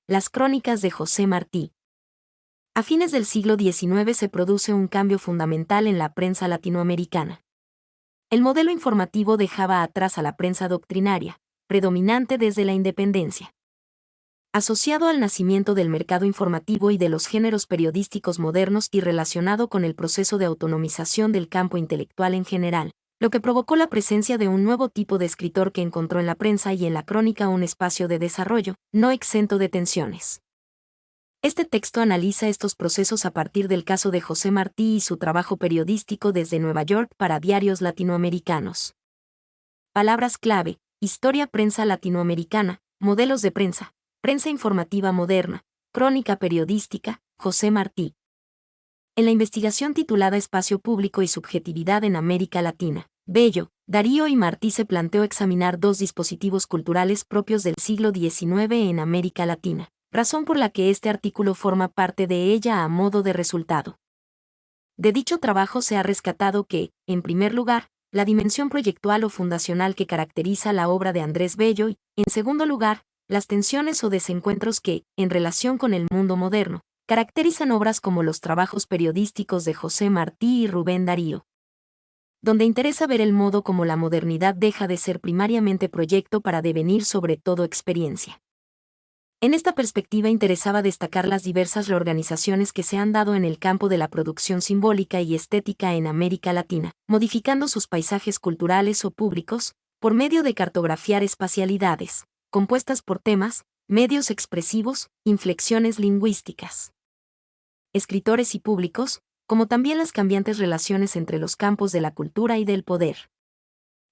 Las crónicas de José Martí. A fines del siglo XIX se produce un cambio fundamental en la prensa latinoamericana. El modelo informativo dejaba atrás a la prensa doctrinaria, predominante desde la independencia. Asociado al nacimiento del mercado informativo y de los géneros periodísticos modernos y relacionado con el proceso de autonomización del campo intelectual en general, lo que provocó la presencia de un nuevo tipo de escritor que encontró en la prensa y en la crónica un espacio de desarrollo, no exento de tensiones. Este texto analiza estos procesos a partir del caso de José Martí y su trabajo periodístico desde Nueva York para diarios latinoamericanos. Palabras clave: historia, prensa latinoamericana, modelos de prensa, prensa informativa moderna, crónica periodística, José Martí. En la investigación titulada Espacio público y subjetividad en América Latina, Bello, Darío y Martí se planteó examinar dos dispositivos culturales propios del siglo XIX en América Latina, razón por la que este artículo forma parte de ella a modo de resultado. De dicho trabajo se ha rescatado que, en primer lugar, la dimensión proyectual o fundacional que caracteriza la obra de Andrés Bello y, en segundo lugar, las tensiones o desencuentros que, en relación con el mundo moderno, caracterizan obras como los trabajos periodísticos de José Martí y Rubén Darío. Donde interesa ver el modo como la modernidad deja de ser primariamente proyecto para devenir sobre todo experiencia. En esta perspectiva interesaba destacar las diversas reorganizaciones que se han dado en el campo de la producción simbólica y estética en América Latina, modificando sus paisajes culturales o públicos, por medio de cartografiar espacialidades, compuestas por temas, medios expresivos, inflexiones lingüísticas, escritores y públicos, como también las cambiantes relaciones entre los campos de la cultura y del poder.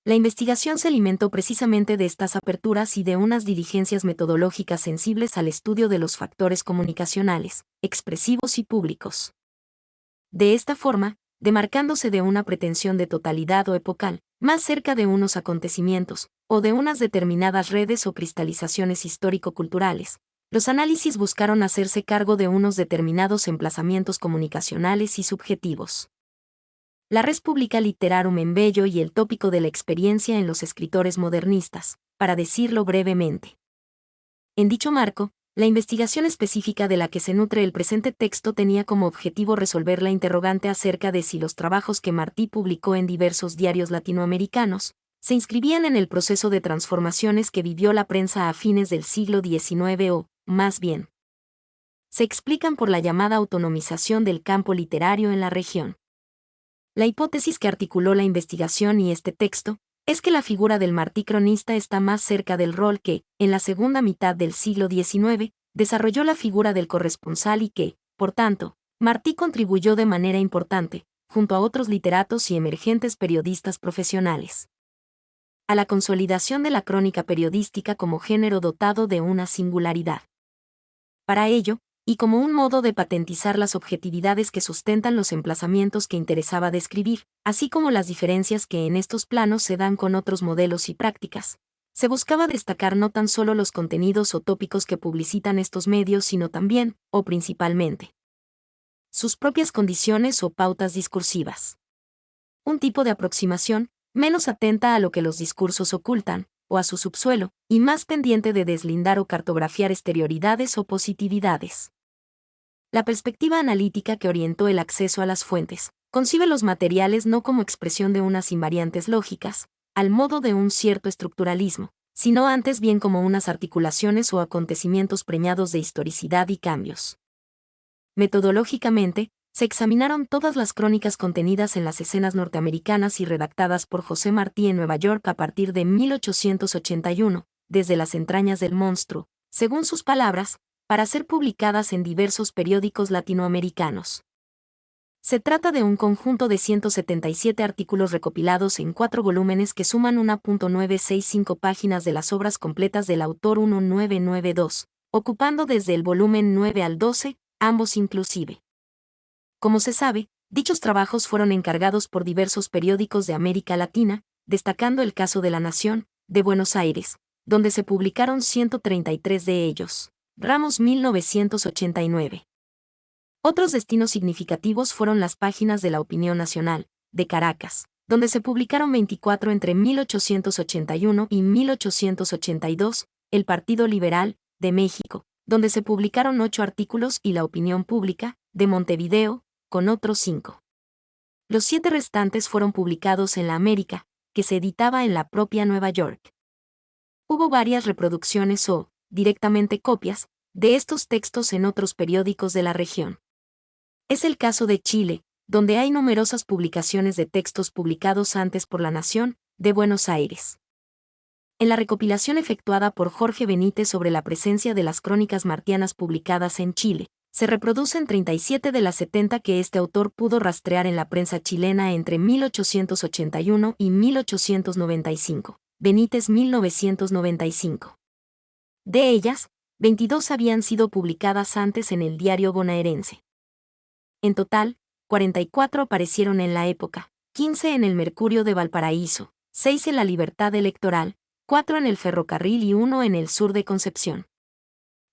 La investigación se alimentó precisamente de estas aperturas y de unas diligencias metodológicas sensibles al estudio de los factores comunicacionales, expresivos y públicos. De esta forma, demarcándose de una pretensión de totalidad o epocal, más cerca de unos acontecimientos, o de unas determinadas redes o cristalizaciones histórico-culturales, los análisis buscaron hacerse cargo de unos determinados emplazamientos comunicacionales y subjetivos. La res publica literarum en Bello y el tópico de la experiencia en los escritores modernistas, para decirlo brevemente. En dicho marco, la investigación específica de la que se nutre el presente texto tenía como objetivo resolver la interrogante acerca de si los trabajos que Martí publicó en diversos diarios latinoamericanos se inscribían en el proceso de transformaciones que vivió la prensa a fines del siglo XIX o, más bien, se explican por la llamada autonomización del campo literario en la región. La hipótesis que articuló la investigación y este texto es que la figura del Martí cronista está más cerca del rol que, en la segunda mitad del siglo XIX, desarrolló la figura del corresponsal y que, por tanto, Martí contribuyó de manera importante, junto a otros literatos y emergentes periodistas profesionales, a la consolidación de la crónica periodística como género dotado de una singularidad. Para ello, y como un modo de patentizar las objetividades que sustentan los emplazamientos que interesaba describir, así como las diferencias que en estos planos se dan con otros modelos y prácticas, se buscaba destacar no tan solo los contenidos o tópicos que publicitan estos medios, sino también, o principalmente, sus propias condiciones o pautas discursivas. Un tipo de aproximación menos atenta a lo que los discursos ocultan, o a su subsuelo, y más pendiente de deslindar o cartografiar exterioridades o positividades. La perspectiva analítica que orientó el acceso a las fuentes concibe los materiales no como expresión de unas invariantes lógicas, al modo de un cierto estructuralismo, sino antes bien como unas articulaciones o acontecimientos preñados de historicidad y cambios. Metodológicamente, se examinaron todas las crónicas contenidas en las escenas norteamericanas y redactadas por José Martí en Nueva York a partir de 1881, desde las entrañas del monstruo, según sus palabras, para ser publicadas en diversos periódicos latinoamericanos. Se trata de un conjunto de 177 artículos recopilados en 4 volúmenes que suman 1.965 páginas de las obras completas del autor 1992, ocupando desde el volumen 9 al 12, ambos inclusive. Como se sabe, dichos trabajos fueron encargados por diversos periódicos de América Latina, destacando el caso de La Nación, de Buenos Aires, donde se publicaron 133 de ellos. Ramos 1989. Otros destinos significativos fueron las páginas de La Opinión Nacional, de Caracas, donde se publicaron 24 entre 1881 y 1882, El Partido Liberal, de México, donde se publicaron 8 artículos, y La Opinión Pública, de Montevideo, con otros 5. Los 7 restantes fueron publicados en La América, que se editaba en la propia Nueva York. Hubo varias reproducciones o, directamente copias, de estos textos en otros periódicos de la región. Es el caso de Chile, donde hay numerosas publicaciones de textos publicados antes por La Nación, de Buenos Aires. En la recopilación efectuada por Jorge Benítez sobre la presencia de las crónicas martianas publicadas en Chile, se reproducen 37 de las 70 que este autor pudo rastrear en la prensa chilena entre 1881 y 1895, Benítez 1995. De ellas, 22 habían sido publicadas antes en el diario bonaerense. En total, 44 aparecieron en la época, 15 en el Mercurio de Valparaíso, 6 en la Libertad Electoral, 4 en el Ferrocarril y 1 en el Sur de Concepción.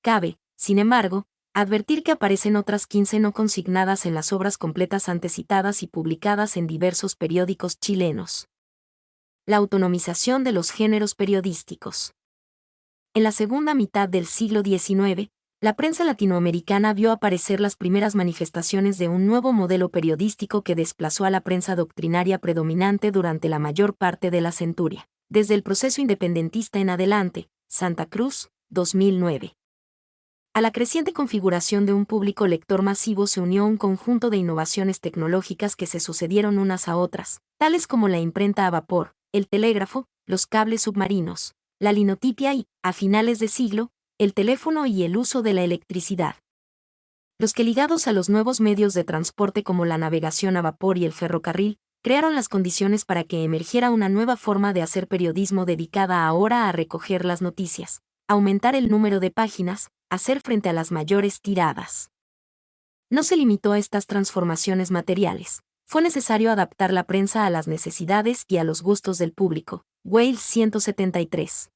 Cabe, sin embargo, advertir que aparecen otras 15 no consignadas en las obras completas antes citadas y publicadas en diversos periódicos chilenos. La autonomización de los géneros periodísticos. En la segunda mitad del siglo XIX, la prensa latinoamericana vio aparecer las primeras manifestaciones de un nuevo modelo periodístico que desplazó a la prensa doctrinaria predominante durante la mayor parte de la centuria. Desde el proceso independentista en adelante, Santa Cruz, 2009. A la creciente configuración de un público lector masivo se unió un conjunto de innovaciones tecnológicas que se sucedieron unas a otras, tales como la imprenta a vapor, el telégrafo, los cables submarinos, la linotipia y, a finales de siglo, el teléfono y el uso de la electricidad. Los que, ligados a los nuevos medios de transporte como la navegación a vapor y el ferrocarril, crearon las condiciones para que emergiera una nueva forma de hacer periodismo dedicada ahora a recoger las noticias, aumentar el número de páginas, hacer frente a las mayores tiradas. No se limitó a estas transformaciones materiales, fue necesario adaptar la prensa a las necesidades y a los gustos del público. Wales 173.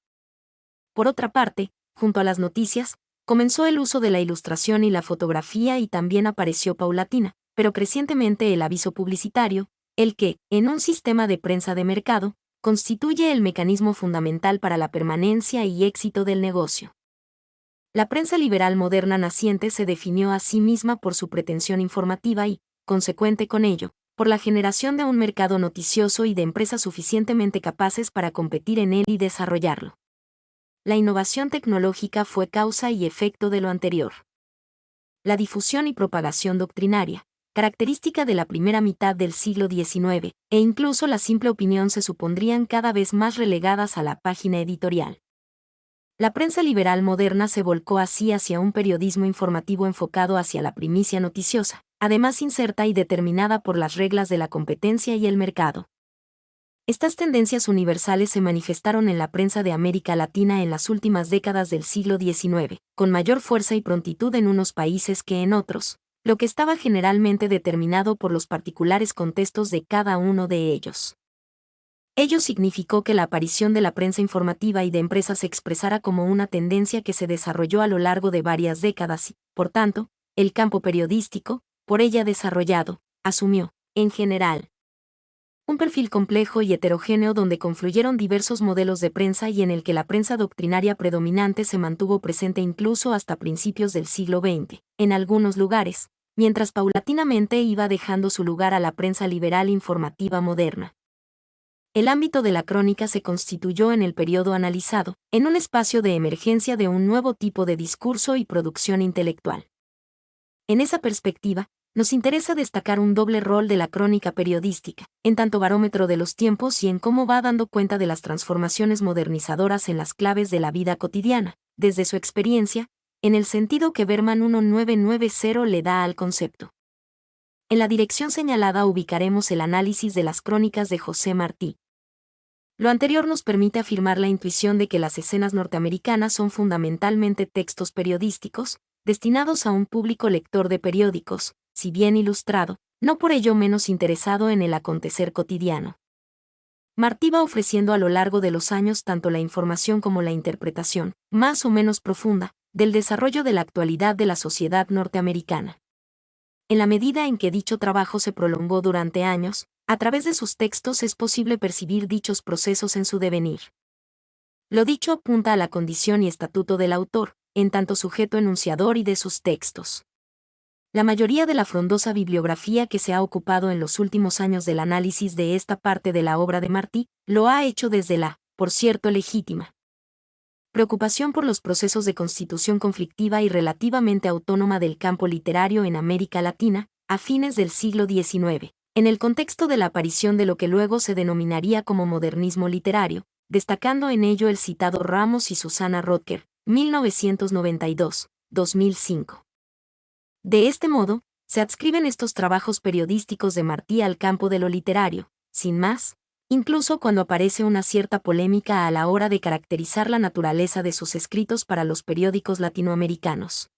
Por otra parte, junto a las noticias, comenzó el uso de la ilustración y la fotografía y también apareció paulatina, pero crecientemente el aviso publicitario, el que, en un sistema de prensa de mercado, constituye el mecanismo fundamental para la permanencia y éxito del negocio. La prensa liberal moderna naciente se definió a sí misma por su pretensión informativa y, consecuente con ello, por la generación de un mercado noticioso y de empresas suficientemente capaces para competir en él y desarrollarlo. La innovación tecnológica fue causa y efecto de lo anterior. La difusión y propagación doctrinaria, característica de la primera mitad del siglo XIX, e incluso la simple opinión se supondrían cada vez más relegadas a la página editorial. La prensa liberal moderna se volcó así hacia un periodismo informativo enfocado hacia la primicia noticiosa, además incerta y determinada por las reglas de la competencia y el mercado. Estas tendencias universales se manifestaron en la prensa de América Latina en las últimas décadas del siglo XIX, con mayor fuerza y prontitud en unos países que en otros, lo que estaba generalmente determinado por los particulares contextos de cada uno de ellos. Ello significó que la aparición de la prensa informativa y de empresas se expresara como una tendencia que se desarrolló a lo largo de varias décadas y, por tanto, el campo periodístico, por ella desarrollado, asumió, en general, un perfil complejo y heterogéneo donde confluyeron diversos modelos de prensa y en el que la prensa doctrinaria predominante se mantuvo presente incluso hasta principios del siglo XX, en algunos lugares, mientras paulatinamente iba dejando su lugar a la prensa liberal informativa moderna. El ámbito de la crónica se constituyó en el periodo analizado, en un espacio de emergencia de un nuevo tipo de discurso y producción intelectual. En esa perspectiva, nos interesa destacar un doble rol de la crónica periodística, en tanto barómetro de los tiempos y en cómo va dando cuenta de las transformaciones modernizadoras en las claves de la vida cotidiana, desde su experiencia, en el sentido que Berman 1990 le da al concepto. En la dirección señalada ubicaremos el análisis de las crónicas de José Martí. Lo anterior nos permite afirmar la intuición de que las escenas norteamericanas son fundamentalmente textos periodísticos, destinados a un público lector de periódicos, si bien ilustrado, no por ello menos interesado en el acontecer cotidiano. Martí va ofreciendo a lo largo de los años tanto la información como la interpretación, más o menos profunda, del desarrollo de la actualidad de la sociedad norteamericana. En la medida en que dicho trabajo se prolongó durante años, a través de sus textos es posible percibir dichos procesos en su devenir. Lo dicho apunta a la condición y estatuto del autor, en tanto sujeto enunciador y de sus textos. La mayoría de la frondosa bibliografía que se ha ocupado en los últimos años del análisis de esta parte de la obra de Martí, lo ha hecho desde la, por cierto, legítima preocupación por los procesos de constitución conflictiva y relativamente autónoma del campo literario en América Latina, a fines del siglo XIX, en el contexto de la aparición de lo que luego se denominaría como modernismo literario, destacando en ello el citado Ramos y Susana Rodker, 1992-2005. De este modo, se adscriben estos trabajos periodísticos de Martí al campo de lo literario, sin más, incluso cuando aparece una cierta polémica a la hora de caracterizar la naturaleza de sus escritos para los periódicos latinoamericanos.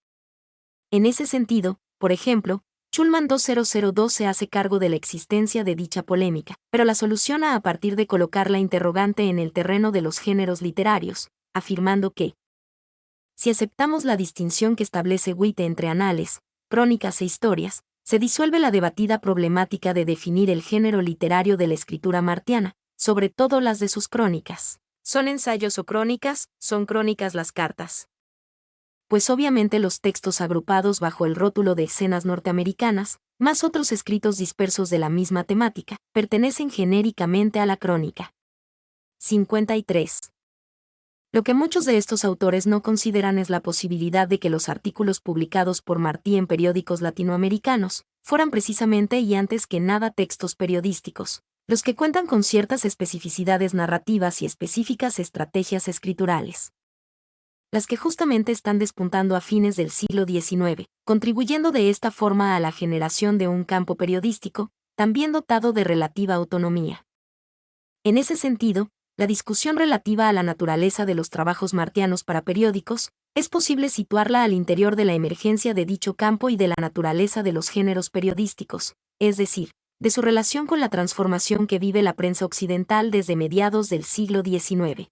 En ese sentido, por ejemplo, Schulman 2002 se hace cargo de la existencia de dicha polémica, pero la soluciona a partir de colocar la interrogante en el terreno de los géneros literarios, afirmando que, si aceptamos la distinción que establece Witte entre anales, crónicas e historias, se disuelve la debatida problemática de definir el género literario de la escritura martiana, sobre todo las de sus crónicas. ¿Son ensayos o crónicas? ¿Son crónicas las cartas? Pues obviamente los textos agrupados bajo el rótulo de escenas norteamericanas, más otros escritos dispersos de la misma temática, pertenecen genéricamente a la crónica. 53. Lo que muchos de estos autores no consideran es la posibilidad de que los artículos publicados por Martí en periódicos latinoamericanos fueran precisamente y antes que nada textos periodísticos, los que cuentan con ciertas especificidades narrativas y específicas estrategias escriturales. Las que justamente están despuntando a fines del siglo XIX, contribuyendo de esta forma a la generación de un campo periodístico, también dotado de relativa autonomía. En ese sentido, la discusión relativa a la naturaleza de los trabajos martianos para periódicos, es posible situarla al interior de la emergencia de dicho campo y de la naturaleza de los géneros periodísticos, es decir, de su relación con la transformación que vive la prensa occidental desde mediados del siglo XIX.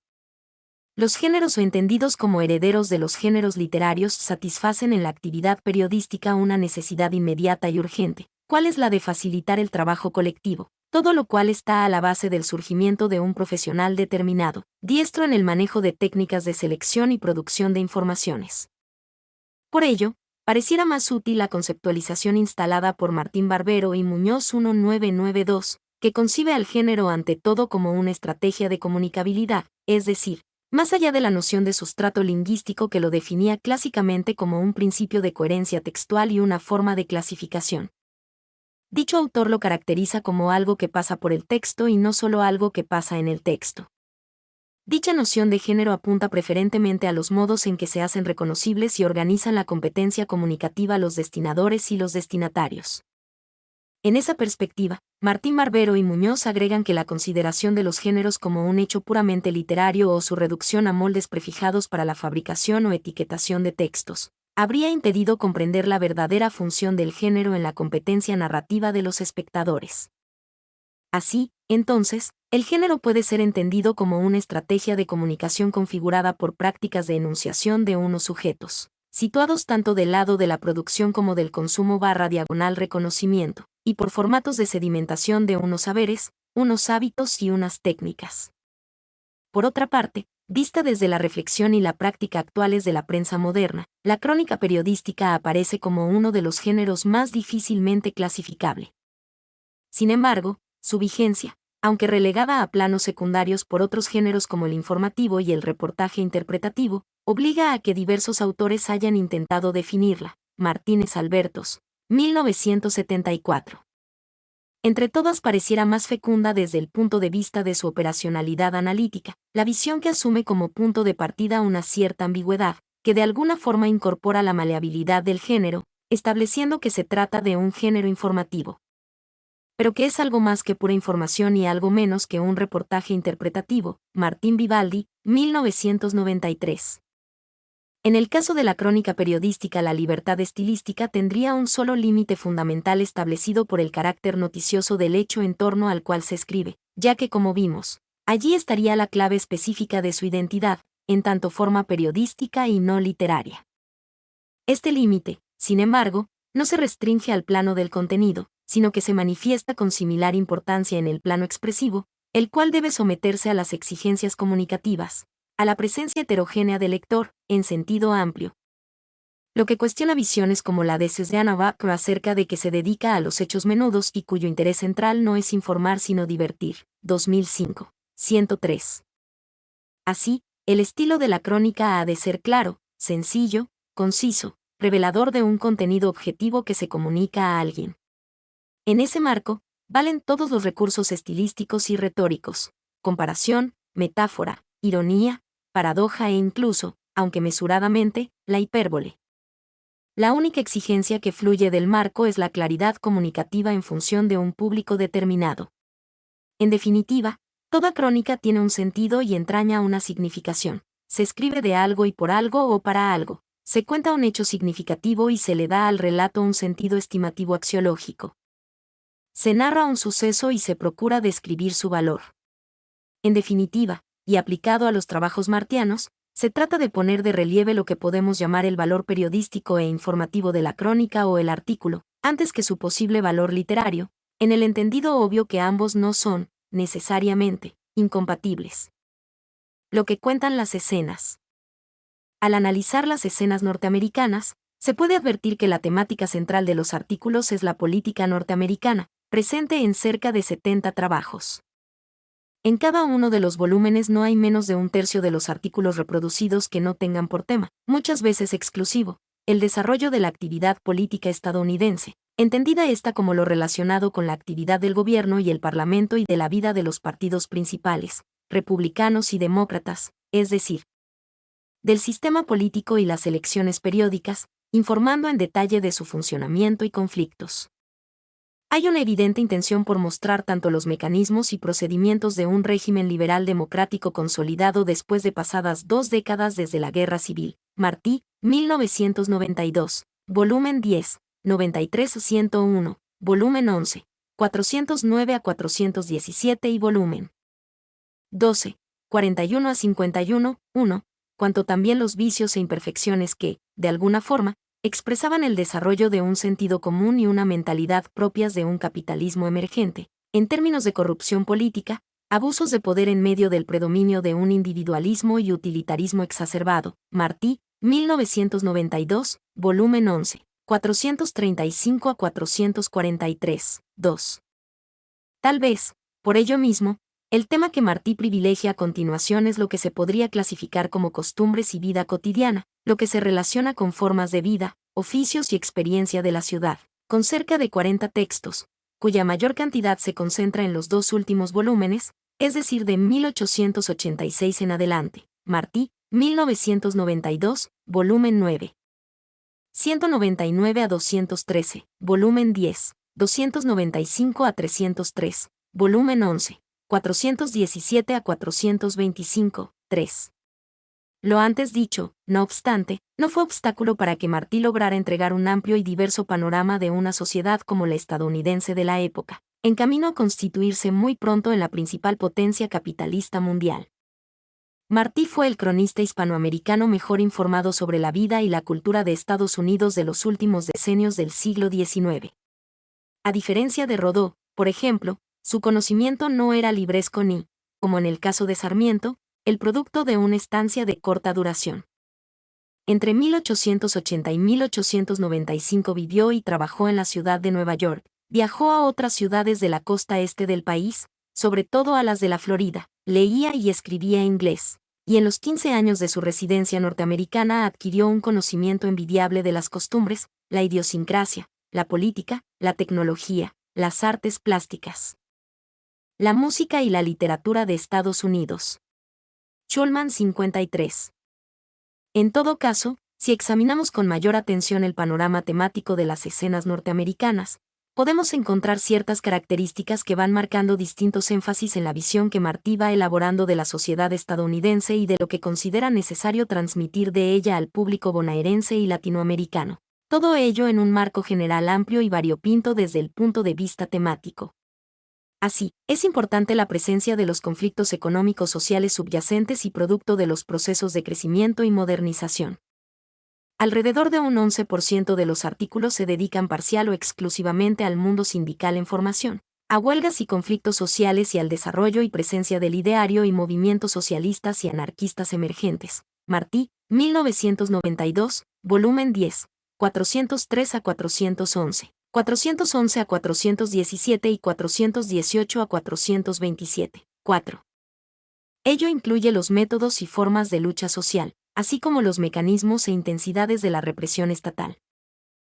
Los géneros o entendidos como herederos de los géneros literarios satisfacen en la actividad periodística una necesidad inmediata y urgente, ¿cuál es la de facilitar el trabajo colectivo? Todo lo cual está a la base del surgimiento de un profesional determinado, diestro en el manejo de técnicas de selección y producción de informaciones. Por ello, pareciera más útil la conceptualización instalada por Martín Barbero y Muñoz 1992, que concibe al género ante todo como una estrategia de comunicabilidad, es decir, más allá de la noción de sustrato lingüístico que lo definía clásicamente como un principio de coherencia textual y una forma de clasificación. Dicho autor lo caracteriza como algo que pasa por el texto y no solo algo que pasa en el texto. Dicha noción de género apunta preferentemente a los modos en que se hacen reconocibles y organizan la competencia comunicativa los destinadores y los destinatarios. En esa perspectiva, Martín Barbero y Muñoz agregan que la consideración de los géneros como un hecho puramente literario o su reducción a moldes prefijados para la fabricación o etiquetación de textos, habría impedido comprender la verdadera función del género en la competencia narrativa de los espectadores. Así, entonces, el género puede ser entendido como una estrategia de comunicación configurada por prácticas de enunciación de unos sujetos, situados tanto del lado de la producción como del consumo / reconocimiento, y por formatos de sedimentación de unos saberes, unos hábitos y unas técnicas. Por otra parte, vista desde la reflexión y la práctica actuales de la prensa moderna, la crónica periodística aparece como uno de los géneros más difícilmente clasificable. Sin embargo, su vigencia, aunque relegada a planos secundarios por otros géneros como el informativo y el reportaje interpretativo, obliga a que diversos autores hayan intentado definirla. Martínez Albertos, 1974. Entre todas pareciera más fecunda desde el punto de vista de su operacionalidad analítica, la visión que asume como punto de partida una cierta ambigüedad, que de alguna forma incorpora la maleabilidad del género, estableciendo que se trata de un género informativo. Pero que es algo más que pura información y algo menos que un reportaje interpretativo. Martín Vivaldi, 1993. En el caso de la crónica periodística, la libertad estilística tendría un solo límite fundamental establecido por el carácter noticioso del hecho en torno al cual se escribe, ya que, como vimos, allí estaría la clave específica de su identidad, en tanto forma periodística y no literaria. Este límite, sin embargo, no se restringe al plano del contenido, sino que se manifiesta con similar importancia en el plano expresivo, el cual debe someterse a las exigencias comunicativas, a la presencia heterogénea del lector, en sentido amplio. Lo que cuestiona visiones como la de Cesdeanova acerca de que se dedica a los hechos menudos y cuyo interés central no es informar sino divertir. 2005. 103. Así, el estilo de la crónica ha de ser claro, sencillo, conciso, revelador de un contenido objetivo que se comunica a alguien. En ese marco, valen todos los recursos estilísticos y retóricos: comparación, metáfora, ironía, paradoja e incluso, aunque mesuradamente, la hipérbole. La única exigencia que fluye del marco es la claridad comunicativa en función de un público determinado. En definitiva, toda crónica tiene un sentido y entraña una significación. Se escribe de algo y por algo o para algo. Se cuenta un hecho significativo y se le da al relato un sentido estimativo axiológico. Se narra un suceso y se procura describir su valor. En definitiva, y aplicado a los trabajos martianos, se trata de poner de relieve lo que podemos llamar el valor periodístico e informativo de la crónica o el artículo, antes que su posible valor literario, en el entendido obvio que ambos no son, necesariamente, incompatibles. Lo que cuentan las escenas. Al analizar las escenas norteamericanas, se puede advertir que la temática central de los artículos es la política norteamericana, presente en cerca de 70 trabajos. En cada uno de los volúmenes no hay menos de un tercio de los artículos reproducidos que no tengan por tema, muchas veces exclusivo, el desarrollo de la actividad política estadounidense, entendida esta como lo relacionado con la actividad del gobierno y el parlamento y de la vida de los partidos principales, republicanos y demócratas, es decir, del sistema político y las elecciones periódicas, informando en detalle de su funcionamiento y conflictos. Hay una evidente intención por mostrar tanto los mecanismos y procedimientos de un régimen liberal democrático consolidado después de pasadas 2 décadas desde la Guerra Civil. Martí, 1992, volumen 10, 93-101, volumen 11, 409-417 y volumen 12, 41-51, 1, cuanto también los vicios e imperfecciones que, de alguna forma, expresaban el desarrollo de un sentido común y una mentalidad propias de un capitalismo emergente, en términos de corrupción política, abusos de poder en medio del predominio de un individualismo y utilitarismo exacerbado. Martí, 1992, volumen 11, 435-443, 2. Tal vez, por ello mismo, el tema que Martí privilegia a continuación es lo que se podría clasificar como costumbres y vida cotidiana, lo que se relaciona con formas de vida, oficios y experiencia de la ciudad, con cerca de 40 textos, cuya mayor cantidad se concentra en los 2 últimos volúmenes, es decir, de 1886 en adelante. Martí, 1992, volumen 9. 199-213, volumen 10, 295-303, volumen 11. 417-425, 3. Lo antes dicho, no obstante, no fue obstáculo para que Martí lograra entregar un amplio y diverso panorama de una sociedad como la estadounidense de la época, en camino a constituirse muy pronto en la principal potencia capitalista mundial. Martí fue el cronista hispanoamericano mejor informado sobre la vida y la cultura de Estados Unidos de los últimos decenios del siglo XIX. A diferencia de Rodó, por ejemplo, su conocimiento no era libresco ni, como en el caso de Sarmiento, el producto de una estancia de corta duración. Entre 1880 y 1895 vivió y trabajó en la ciudad de Nueva York, viajó a otras ciudades de la costa este del país, sobre todo a las de la Florida, leía y escribía inglés, y en los 15 años de su residencia norteamericana adquirió un conocimiento envidiable de las costumbres, la idiosincrasia, la política, la tecnología, las artes plásticas, la música y la literatura de Estados Unidos. Schulman 53. En todo caso, si examinamos con mayor atención el panorama temático de las escenas norteamericanas, podemos encontrar ciertas características que van marcando distintos énfasis en la visión que Martí va elaborando de la sociedad estadounidense y de lo que considera necesario transmitir de ella al público bonaerense y latinoamericano. Todo ello en un marco general amplio y variopinto desde el punto de vista temático. Así, es importante la presencia de los conflictos económicos sociales subyacentes y producto de los procesos de crecimiento y modernización. Alrededor de un 11% de los artículos se dedican parcial o exclusivamente al mundo sindical en formación, a huelgas y conflictos sociales y al desarrollo y presencia del ideario y movimientos socialistas y anarquistas emergentes. Martí, 1992, volumen 10, 403 a 411, 411 a 417 y 418 a 427. 4. Ello incluye los métodos y formas de lucha social, así como los mecanismos e intensidades de la represión estatal.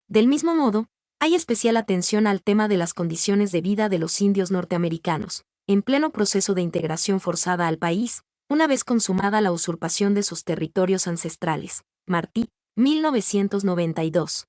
Del mismo modo, hay especial atención al tema de las condiciones de vida de los indios norteamericanos, en pleno proceso de integración forzada al país, una vez consumada la usurpación de sus territorios ancestrales. Martí, 1992.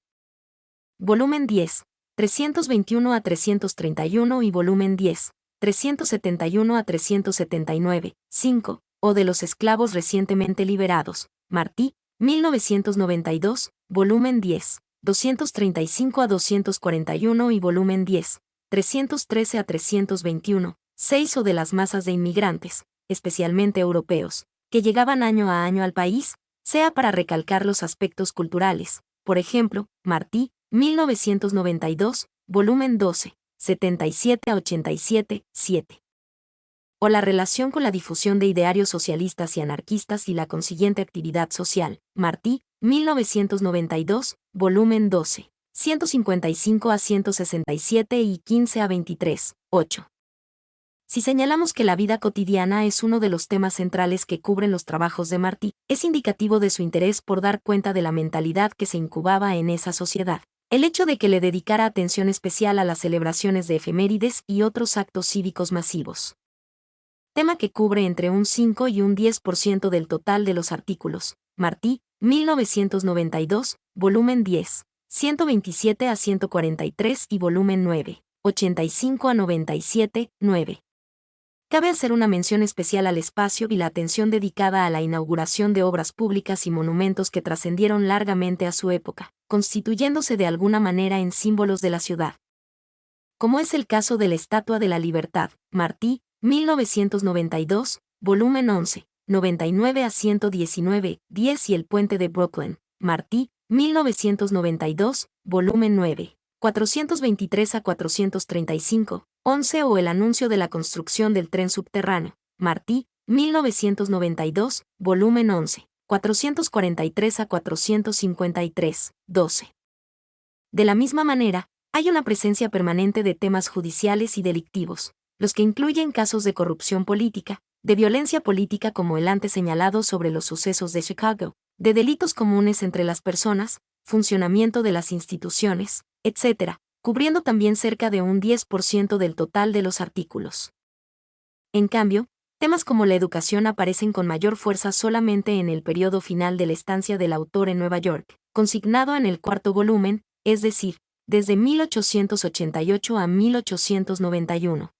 Volumen 10, 321 a 331 y volumen 10, 371 a 379, 5, o de los esclavos recientemente liberados. Martí, 1992, volumen 10. 235 a 241 y volumen 10, 313 a 321, 6 o de las masas de inmigrantes, especialmente europeos, que llegaban año a año al país, sea para recalcar los aspectos culturales, por ejemplo, Martí, 1992, volumen 12, 77 a 87, 7. O la relación con la difusión de idearios socialistas y anarquistas y la consiguiente actividad social. Martí, 1992, volumen 12, 155 a 167 y 15 a 23, 8. Si señalamos que la vida cotidiana es uno de los temas centrales que cubren los trabajos de Martí, es indicativo de su interés por dar cuenta de la mentalidad que se incubaba en esa sociedad. El hecho de que le dedicara atención especial a las celebraciones de efemérides y otros actos cívicos masivos. Tema que cubre entre un 5 y un 10% del total de los artículos. Martí, 1992, volumen 10, 127 a 143 y volumen 9, 85 a 97, 9. Cabe hacer una mención especial al espacio y la atención dedicada a la inauguración de obras públicas y monumentos que trascendieron largamente a su época, constituyéndose de alguna manera en símbolos de la ciudad. Como es el caso de la Estatua de la Libertad. Martí, 1992, volumen 11, 99 a 119, 10 y el puente de Brooklyn. Martí, 1992, volumen 9, 423 a 435, 11 o el anuncio de la construcción del tren subterráneo. Martí, 1992, volumen 11, 443 a 453, 12. De la misma manera, hay una presencia permanente de temas judiciales y delictivos, los que incluyen casos de corrupción política, de violencia política como el antes señalado sobre los sucesos de Chicago, de delitos comunes entre las personas, funcionamiento de las instituciones, etc., cubriendo también cerca de un 10% del total de los artículos. En cambio, temas como la educación aparecen con mayor fuerza solamente en el periodo final de la estancia del autor en Nueva York, consignado en el cuarto volumen, es decir, desde 1888 a 1891.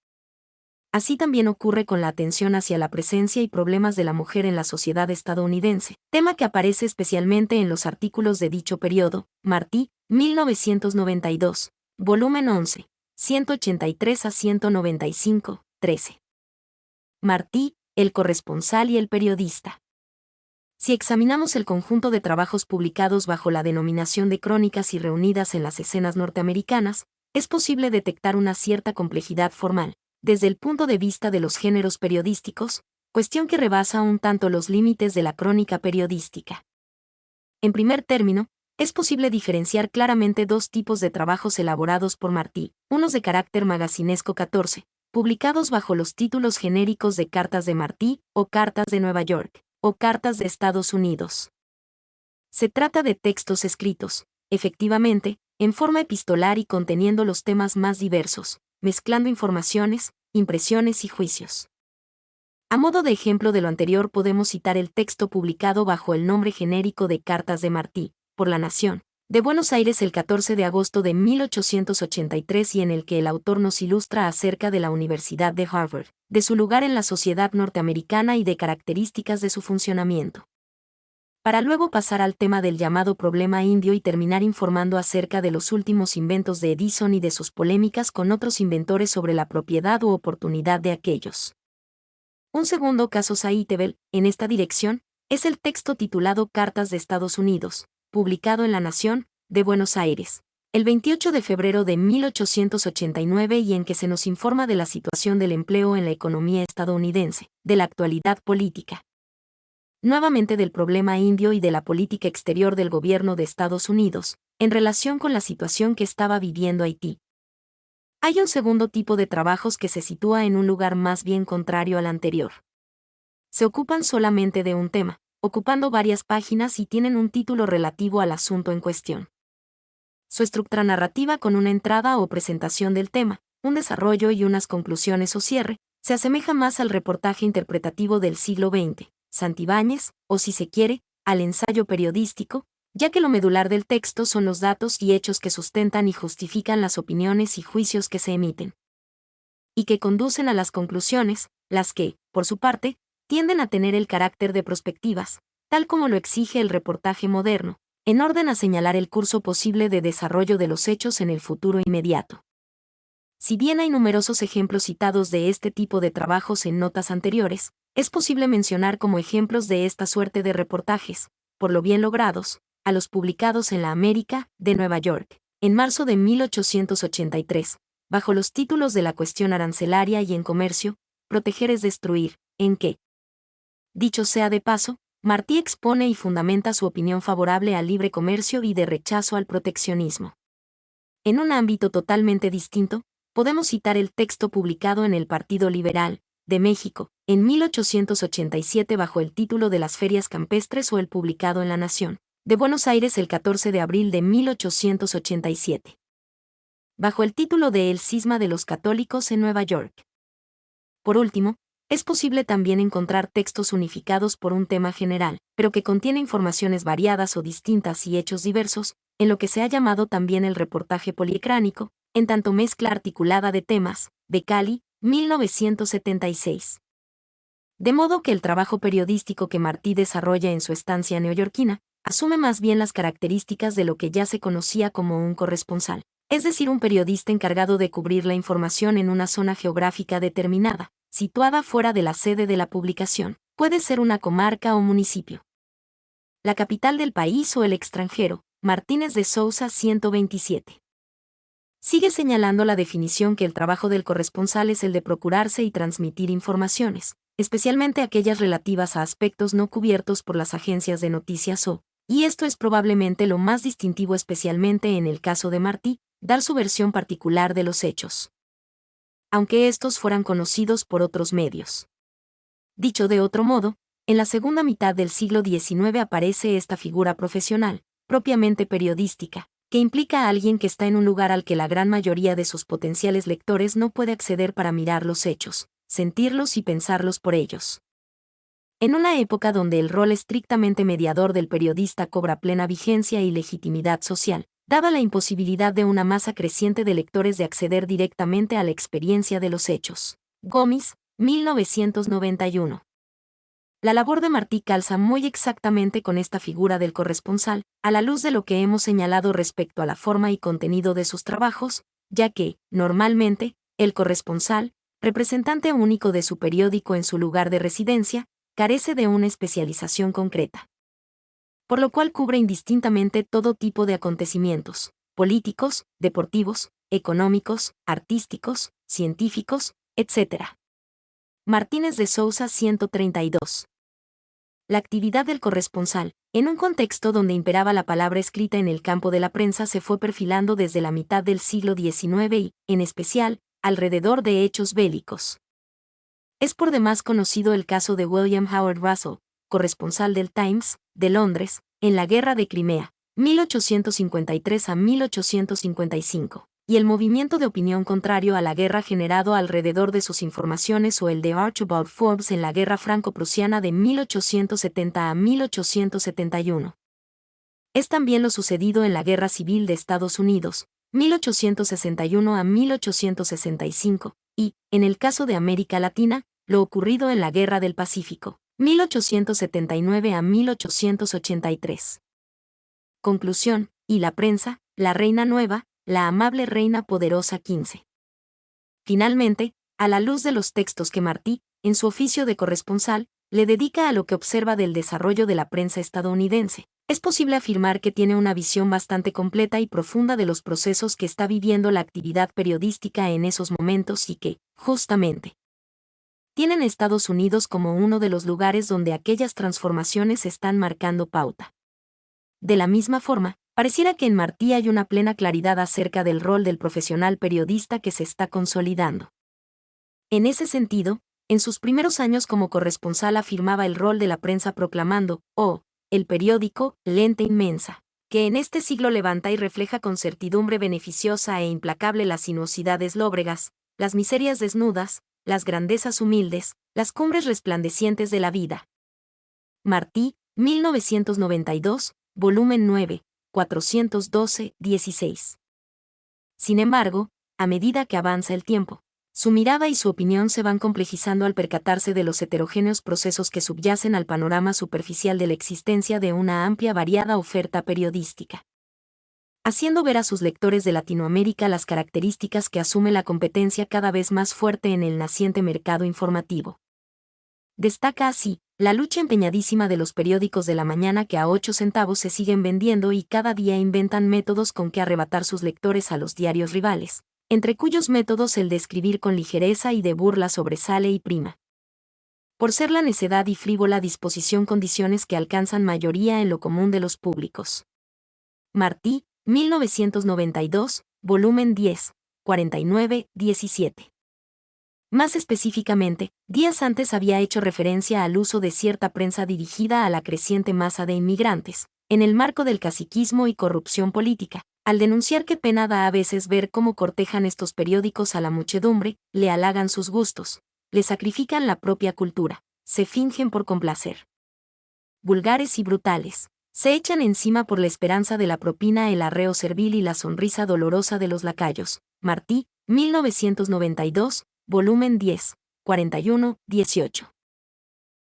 Así también ocurre con la atención hacia la presencia y problemas de la mujer en la sociedad estadounidense, tema que aparece especialmente en los artículos de dicho periodo. Martí, 1992, volumen 11, 183 a 195, 13. Martí, el corresponsal y el periodista. Si examinamos el conjunto de trabajos publicados bajo la denominación de crónicas y reunidas en las escenas norteamericanas, es posible detectar una cierta complejidad formal, desde el punto de vista de los géneros periodísticos, cuestión que rebasa un tanto los límites de la crónica periodística. En primer término, es posible diferenciar claramente dos tipos de trabajos elaborados por Martí, unos de carácter magacinesco 14, publicados bajo los títulos genéricos de Cartas de Martí, o Cartas de Nueva York, o Cartas de Estados Unidos. Se trata de textos escritos, efectivamente, en forma epistolar y conteniendo los temas más diversos, mezclando informaciones, impresiones y juicios. A modo de ejemplo de lo anterior podemos citar el texto publicado bajo el nombre genérico de Cartas de Martí, por La Nación, de Buenos Aires el 14 de agosto de 1883 y en el que el autor nos ilustra acerca de la Universidad de Harvard, de su lugar en la sociedad norteamericana y de características de su funcionamiento. Para luego pasar al tema del llamado problema indio y terminar informando acerca de los últimos inventos de Edison y de sus polémicas con otros inventores sobre la propiedad u oportunidad de aquellos. Un segundo caso citable, en esta dirección, es el texto titulado Cartas de Estados Unidos, publicado en La Nación, de Buenos Aires, el 28 de febrero de 1889 y en que se nos informa de la situación del empleo en la economía estadounidense, de la actualidad política, nuevamente del problema indio y de la política exterior del gobierno de Estados Unidos, en relación con la situación que estaba viviendo Haití. Hay un segundo tipo de trabajos que se sitúa en un lugar más bien contrario al anterior. Se ocupan solamente de un tema, ocupando varias páginas y tienen un título relativo al asunto en cuestión. Su estructura narrativa con una entrada o presentación del tema, un desarrollo y unas conclusiones o cierre, se asemeja más al reportaje interpretativo del siglo XX, Santibáñez, o si se quiere, al ensayo periodístico, ya que lo medular del texto son los datos y hechos que sustentan y justifican las opiniones y juicios que se emiten, y que conducen a las conclusiones, las que, por su parte, tienden a tener el carácter de prospectivas, tal como lo exige el reportaje moderno, en orden a señalar el curso posible de desarrollo de los hechos en el futuro inmediato. Si bien hay numerosos ejemplos citados de este tipo de trabajos en notas anteriores, es posible mencionar como ejemplos de esta suerte de reportajes, por lo bien logrados, a los publicados en la América, de Nueva York, en marzo de 1883, bajo los títulos de La cuestión arancelaria y en comercio, proteger es destruir, en que, dicho sea de paso, Martí expone y fundamenta su opinión favorable al libre comercio y de rechazo al proteccionismo. En un ámbito totalmente distinto, podemos citar el texto publicado en el Partido Liberal, de México, en 1887 bajo el título de Las Ferias Campestres o el publicado en La Nación, de Buenos Aires el 14 de abril de 1887. Bajo el título de El cisma de los católicos en Nueva York. Por último, es posible también encontrar textos unificados por un tema general, pero que contiene informaciones variadas o distintas y hechos diversos, en lo que se ha llamado también el reportaje policránico, en tanto mezcla articulada de temas, Becali, 1976. De modo que el trabajo periodístico que Martí desarrolla en su estancia neoyorquina, asume más bien las características de lo que ya se conocía como un corresponsal, es decir, un periodista encargado de cubrir la información en una zona geográfica determinada, situada fuera de la sede de la publicación, puede ser una comarca o municipio, la capital del país o el extranjero. Martínez de Sousa 127. Sigue señalando la definición que el trabajo del corresponsal es el de procurarse y transmitir informaciones, especialmente aquellas relativas a aspectos no cubiertos por las agencias de noticias y esto es probablemente lo más distintivo especialmente en el caso de Martí, dar su versión particular de los hechos, aunque estos fueran conocidos por otros medios. Dicho de otro modo, en la segunda mitad del siglo XIX aparece esta figura profesional, propiamente periodística, que implica a alguien que está en un lugar al que la gran mayoría de sus potenciales lectores no puede acceder para mirar los hechos, sentirlos y pensarlos por ellos. En una época donde el rol estrictamente mediador del periodista cobra plena vigencia y legitimidad social, dada la imposibilidad de una masa creciente de lectores de acceder directamente a la experiencia de los hechos. Gómez, 1991. La labor de Martí calza muy exactamente con esta figura del corresponsal, a la luz de lo que hemos señalado respecto a la forma y contenido de sus trabajos, ya que, normalmente, el corresponsal, representante único de su periódico en su lugar de residencia, carece de una especialización concreta, por lo cual cubre indistintamente todo tipo de acontecimientos, políticos, deportivos, económicos, artísticos, científicos, etc. Martínez de Sousa 132. La actividad del corresponsal, en un contexto donde imperaba la palabra escrita en el campo de la prensa, se fue perfilando desde la mitad del siglo XIX y, en especial, alrededor de hechos bélicos. Es por demás conocido el caso de William Howard Russell, corresponsal del Times, de Londres, en la Guerra de Crimea, 1853 a 1855. Y el movimiento de opinión contrario a la guerra generado alrededor de sus informaciones o el de Archibald Forbes en la Guerra Franco-Prusiana de 1870 a 1871. Es también lo sucedido en la Guerra Civil de Estados Unidos, 1861 a 1865, y, en el caso de América Latina, lo ocurrido en la Guerra del Pacífico, 1879 a 1883. Conclusión, y la prensa, la reina nueva, la amable reina poderosa 15. Finalmente, a la luz de los textos que Martí, en su oficio de corresponsal, le dedica a lo que observa del desarrollo de la prensa estadounidense, Es posible afirmar que tiene una visión bastante completa y profunda de los procesos que está viviendo la actividad periodística en esos momentos y que, justamente, tienen Estados Unidos como uno de los lugares donde aquellas transformaciones están marcando pauta. De la misma forma, pareciera que en Martí hay una plena claridad acerca del rol del profesional periodista que se está consolidando. En ese sentido, en sus primeros años como corresponsal afirmaba el rol de la prensa proclamando, el periódico, lente inmensa, que en este siglo levanta y refleja con certidumbre beneficiosa e implacable las sinuosidades lóbregas, las miserias desnudas, las grandezas humildes, las cumbres resplandecientes de la vida. Martí, 1992, volumen 9, 412-16. Sin embargo, a medida que avanza el tiempo, su mirada y su opinión se van complejizando al percatarse de los heterogéneos procesos que subyacen al panorama superficial de la existencia de una amplia variada oferta periodística, haciendo ver a sus lectores de Latinoamérica las características que asume la competencia cada vez más fuerte en el naciente mercado informativo. Destaca así la lucha empeñadísima de los periódicos de la mañana que a 8 centavos se siguen vendiendo y cada día inventan métodos con que arrebatar sus lectores a los diarios rivales, entre cuyos métodos el de escribir con ligereza y de burla sobresale y prima. Por ser la necedad y frívola disposición condiciones que alcanzan mayoría en lo común de los públicos. Martí, 1992, volumen 10, 49-17. Más específicamente, días antes había hecho referencia al uso de cierta prensa dirigida a la creciente masa de inmigrantes, en el marco del caciquismo y corrupción política, al denunciar que pena da a veces ver cómo cortejan estos periódicos a la muchedumbre, le halagan sus gustos, le sacrifican la propia cultura, se fingen por complacer. Vulgares y brutales, se echan encima por la esperanza de la propina el arreo servil y la sonrisa dolorosa de los lacayos. Martí, 1992, volumen 10, 41-18.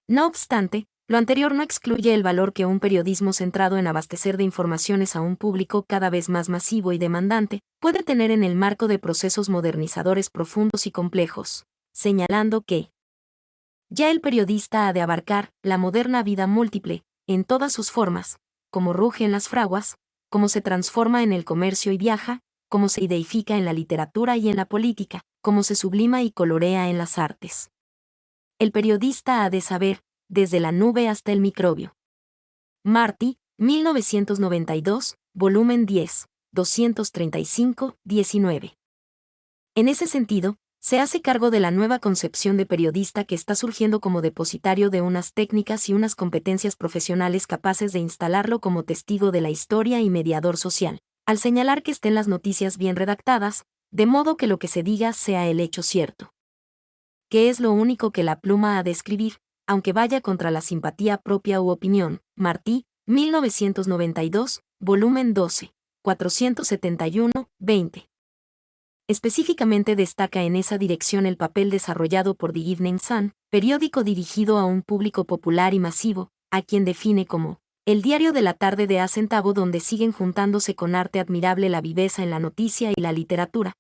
No obstante, lo anterior no excluye el valor que un periodismo centrado en abastecer de informaciones a un público cada vez más masivo y demandante puede tener en el marco de procesos modernizadores profundos y complejos, señalando que ya el periodista ha de abarcar la moderna vida múltiple, en todas sus formas, como ruge en las fraguas, cómo se transforma en el comercio y viaja, cómo se ideifica en la literatura y en la política, cómo se sublima y colorea en las artes. El periodista ha de saber, desde la nube hasta el microbio. Martí, 1992, volumen 10, 235-19. En ese sentido, se hace cargo de la nueva concepción de periodista que está surgiendo como depositario de unas técnicas y unas competencias profesionales capaces de instalarlo como testigo de la historia y mediador social, al señalar que estén las noticias bien redactadas, de modo que lo que se diga sea el hecho cierto. ¿Qué es lo único que la pluma ha de escribir, aunque vaya contra la simpatía propia u opinión? Martí, 1992, volumen 12, 471-20. Específicamente destaca en esa dirección el papel desarrollado por The Evening Sun, periódico dirigido a un público popular y masivo, a quien define como el diario de la tarde de a centavo donde siguen juntándose con arte admirable la viveza en la noticia y la literatura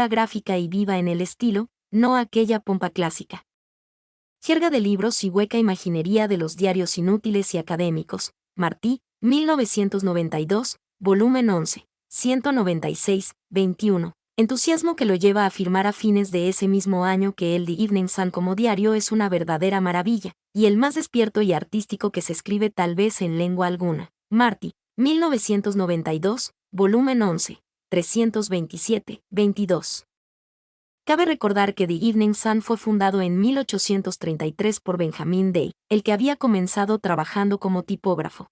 gráfica y viva en el estilo, no aquella pompa clásica. Jerga de libros y hueca imaginería de los diarios inútiles y académicos. Martí, 1992, volumen 11, 196-21. Entusiasmo que lo lleva a afirmar a fines de ese mismo año que el The Evening Sun como diario es una verdadera maravilla, y el más despierto y artístico que se escribe tal vez en lengua alguna. Martí, 1992, volumen 11, 327-22. Cabe recordar que The Evening Sun fue fundado en 1833 por Benjamin Day, el que había comenzado trabajando como tipógrafo.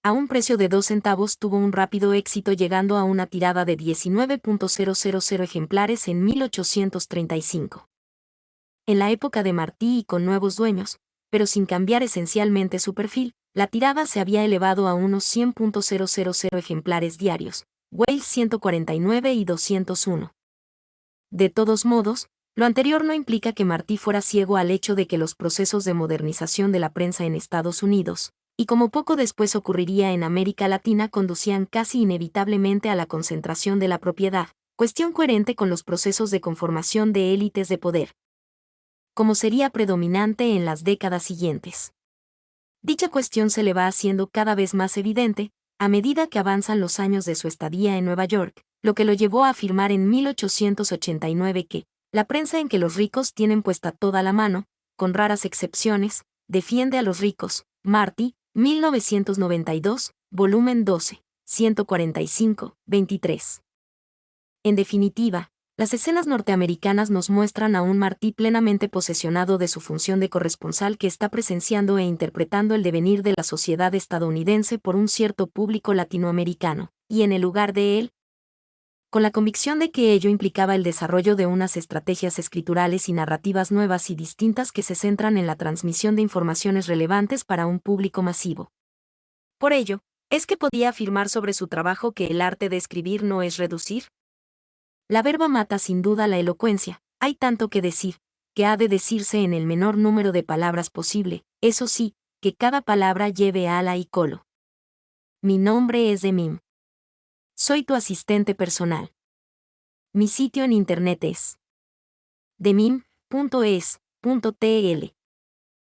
A un precio de 2 centavos tuvo un rápido éxito llegando a una tirada de 19.000 ejemplares en 1835. En la época de Martí y con nuevos dueños, pero sin cambiar esencialmente su perfil, la tirada se había elevado a unos 100.000 ejemplares diarios, Wales 149 y 201. De todos modos, lo anterior no implica que Martí fuera ciego al hecho de que los procesos de modernización de la prensa en Estados Unidos, y como poco después ocurriría en América Latina, conducían casi inevitablemente a la concentración de la propiedad, cuestión coherente con los procesos de conformación de élites de poder, como sería predominante en las décadas siguientes. Dicha cuestión se le va haciendo cada vez más evidente, a medida que avanzan los años de su estadía en Nueva York, lo que lo llevó a afirmar en 1889 que, la prensa en que los ricos tienen puesta toda la mano, con raras excepciones, defiende a los ricos. Martí, 1992, volumen 12, 145, 23. En definitiva, las escenas norteamericanas nos muestran a un Martí plenamente posesionado de su función de corresponsal que está presenciando e interpretando el devenir de la sociedad estadounidense por un cierto público latinoamericano, y en el lugar de él, con la convicción de que ello implicaba el desarrollo de unas estrategias escriturales y narrativas nuevas y distintas que se centran en la transmisión de informaciones relevantes para un público masivo. Por ello, ¿es que podía afirmar sobre su trabajo que el arte de escribir no es reducir? La verba mata sin duda la elocuencia, hay tanto que decir, que ha de decirse en el menor número de palabras posible, eso sí, que cada palabra lleve ala y colo. Mi nombre es Demim. Soy tu asistente personal. Mi sitio en internet es demim.es.tl